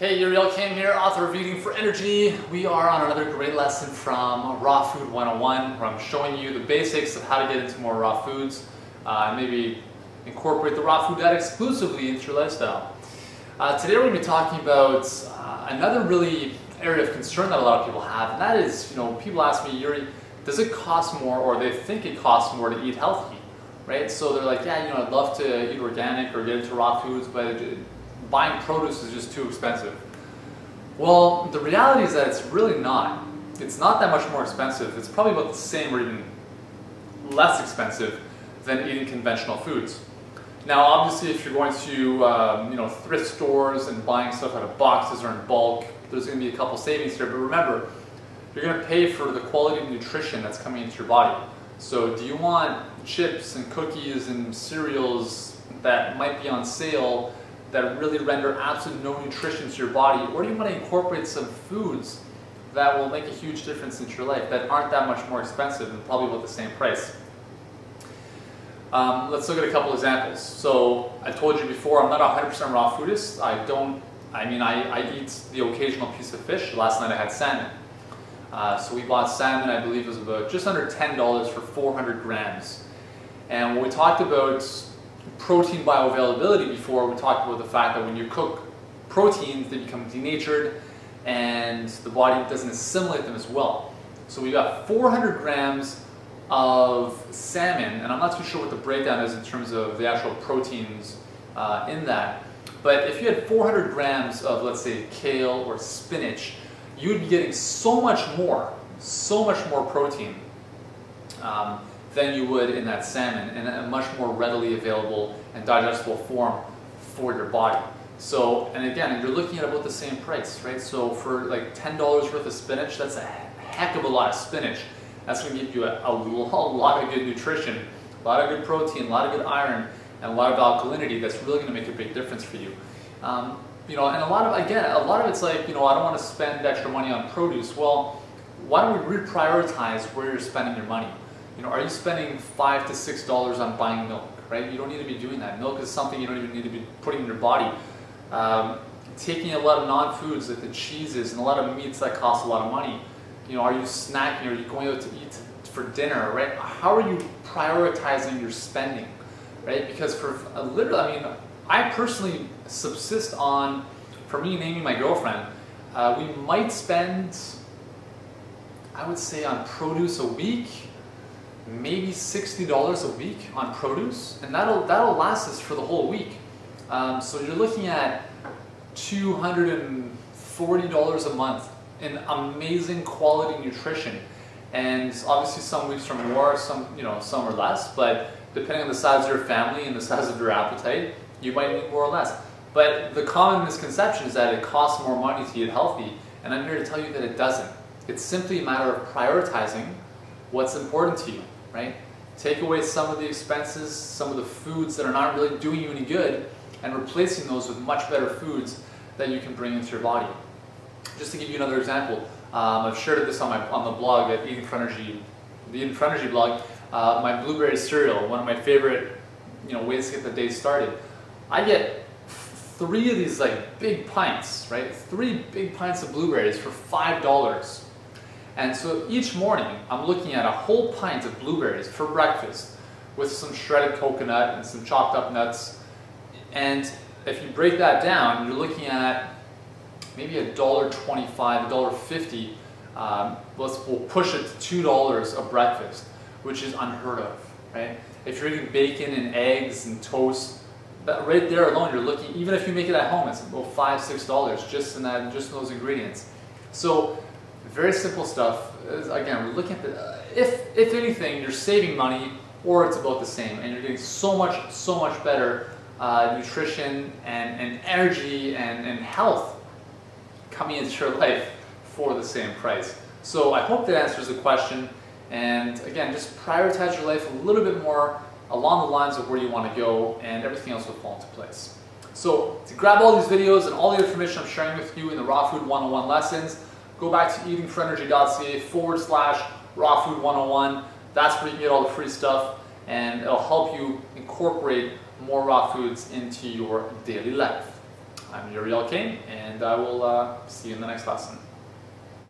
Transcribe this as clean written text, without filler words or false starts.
Hey, Uriel Kim here, author of Eating for Energy. We are on another great lesson from Raw Food 101, where I'm showing you the basics of how to get into more raw foods and maybe incorporate the raw food diet exclusively into your lifestyle. Today we're going to be talking about another really area of concern that a lot of people have, and that is, people ask me, Yuri, does it cost more, or they think it costs more to eat healthy, right? So they're like, yeah, I'd love to eat organic or get into raw foods, but buying produce is just too expensive. Well, the reality is that it's really not. It's not that much more expensive. It's probably about the same or even less expensive than eating conventional foods. Now, obviously, if you're going to thrift stores and buying stuff out of boxes or in bulk, there's going to be a couple savings here. But remember, you're going to pay for the quality of nutrition that's coming into your body. So do you want chips and cookies and cereals that might be on sale that really render absolute no nutrition to your body, or do you want to incorporate some foods that will make a huge difference into your life that aren't that much more expensive and probably about the same price? Let's look at a couple examples. So I told you before, I'm not a 100% raw foodist. I eat the occasional piece of fish. Last night I had salmon. So we bought salmon, I believe it was about just under $10 for 400 grams. And when we talked about protein bioavailability before, we talked about the fact that when you cook proteins, they become denatured and the body doesn't assimilate them as well. So we got 400 grams of salmon, and I'm not too sure what the breakdown is in terms of the actual proteins in that. But if you had 400 grams of, let's say, kale or spinach, you'd be getting so much more protein than you would in that salmon, in a much more readily available and digestible form for your body. So, and again, you're looking at about the same price, right? So for like $10 worth of spinach, that's a heck of a lot of spinach. That's going to give you a lot of good nutrition, a lot of good protein, a lot of good iron, and a lot of alkalinity that's really going to make a big difference for you. And a lot of it's like, I don't want to spend extra money on produce. Well, why don't we reprioritize where you're spending your money? Are you spending $5 to $6 on buying milk, right? You don't need to be doing that. Milk is something you don't even need to be putting in your body. Taking a lot of non-foods like the cheeses and a lot of meats that cost a lot of money. Are you snacking? Are you going out to eat for dinner, right? How are you prioritizing your spending, right? Because for I personally subsist on, for me naming my girlfriend, we might spend, I would say, on produce a week, maybe $60 a week on produce, and that'll last us for the whole week. So you're looking at $240 a month in amazing quality nutrition. And obviously some weeks are more, some are less, but depending on the size of your family and the size of your appetite, you might need more or less. But the common misconception is that it costs more money to eat healthy, and I'm here to tell you that it doesn't. It's simply a matter of prioritizing what's important to you, right? Take away some of the expenses, some of the foods that are not really doing you any good, and replacing those with much better foods that you can bring into your body. Just to give you another example, I've shared this on the blog at Eating for Energy, the Eating for Energy blog, my blueberry cereal, one of my favorite ways to get the day started. I get 3 of these like big pints, right? 3 big pints of blueberries for $5. And so each morning, I'm looking at a whole pint of blueberries for breakfast with some shredded coconut and some chopped up nuts. And if you break that down, you're looking at maybe $1.25, $1.50. We'll push it to $2 a breakfast, which is unheard of, right? If you're eating bacon and eggs and toast, that right there alone, you're looking, even if you make it at home, it's about $5, $6 just in those ingredients. So very simple stuff. Again, we're looking at if anything, you're saving money, or it's about the same, and you're getting so much better nutrition and energy and health coming into your life for the same price. So I hope that answers the question. And again, just prioritize your life a little bit more along the lines of where you want to go, and everything else will fall into place. So to grab all these videos and all the information I'm sharing with you in the Raw Food 101 lessons, go back to eatingforenergy.ca/Raw Food 101. That's where you can get all the free stuff, and it'll help you incorporate more raw foods into your daily life. I'm Uriel Kane, and I will see you in the next lesson.